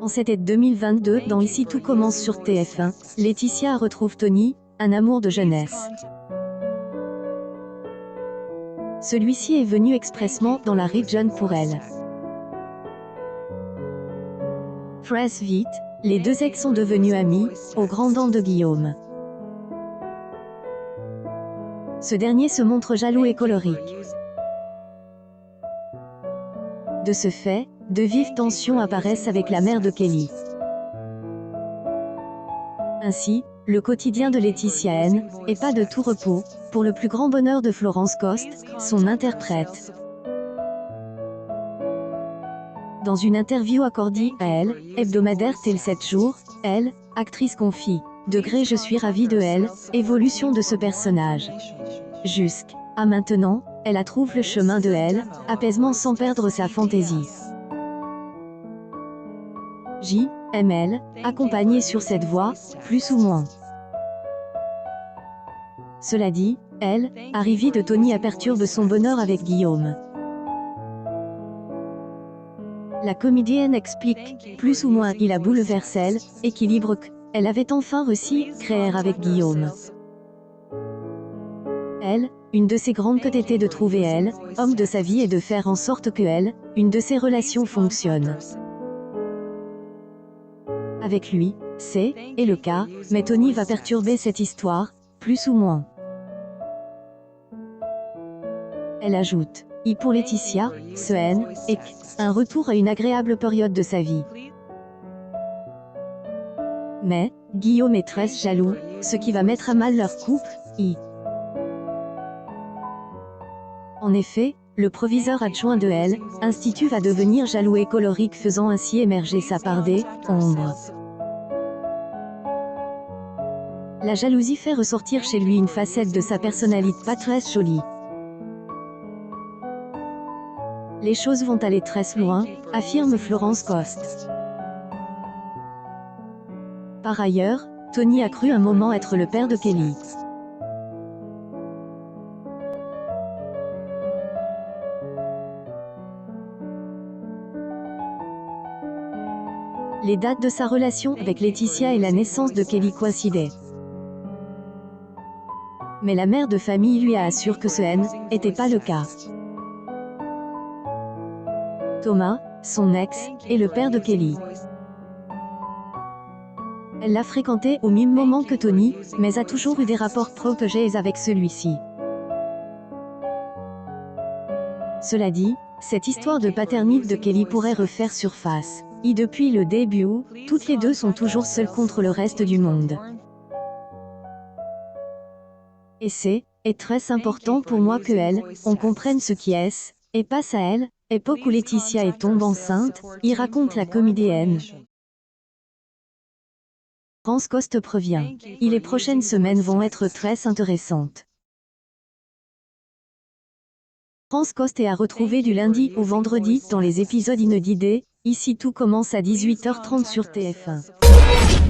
En cet été 2022, dans Ici tout commence sur TF1, Laetitia retrouve Tony, un amour de jeunesse. Celui-ci est venu expressement dans la région pour elle. Très vite, les deux ex sont devenus amis, au grand dam de Guillaume. Ce dernier se montre jaloux et colérique. De ce fait, de vives tensions apparaissent avec la mère de Kelly. Ainsi, le quotidien de Laetitia N. est pas de tout repos, pour le plus grand bonheur de Florence Coste, son interprète. Dans une interview accordée à elle, hebdomadaire tel 7 jours, elle, actrice confie « Degré je suis ravie de elle, évolution de ce personnage. Jusqu'à maintenant, elle a trouvé le chemin de elle, apaisement sans perdre sa fantaisie. J.M.L. accompagnée sur cette voie, plus ou moins. Cela dit, elle, arrivée de Tony perturbe son bonheur avec Guillaume. La comédienne explique, plus ou moins il a bouleversé l'équilibre qu'elle avait enfin réussi à créer avec Guillaume. Elle, une de ses grandes quêtes était de trouver elle, homme de sa vie et de faire en sorte que elle, une de ses relations fonctionne. Avec lui, c'est le cas, mais Tony va perturber cette histoire, plus ou moins. Elle ajoute, pour Laetitia, ce N est un retour à une agréable période de sa vie. Mais, Guillaume est très jaloux, ce qui va mettre à mal leur couple, En effet, le proviseur adjoint de L. Institut va devenir jaloux et colérique faisant ainsi émerger sa part d'ombre. La jalousie fait ressortir chez lui une facette de sa personnalité pas très jolie. Les choses vont aller très loin, affirme Florence Coste. Par ailleurs, Tony a cru un moment être le père de Kelly. Les dates de sa relation avec Laetitia et la naissance de Kelly coïncidaient. Mais la mère de famille lui a assuré que ce n'était pas le cas. Thomas, son ex, est le père de Kelly. Elle l'a fréquenté au même moment que Tony, mais a toujours eu des rapports protégés avec celui-ci. Cela dit, cette histoire de paternité de Kelly pourrait refaire surface. Et depuis le début, toutes les deux sont toujours seules contre le reste du monde. Et c'est très important pour moi que on comprenne ce qui est, et passe à elle, époque où Laetitia est tombée enceinte, raconte la comédienne. Florence Coste prévient. Les prochaines semaines vont être très intéressantes. Florence Coste est à retrouver du lundi au vendredi dans les épisodes inédits. Ici tout commence à 18h30 sur TF1.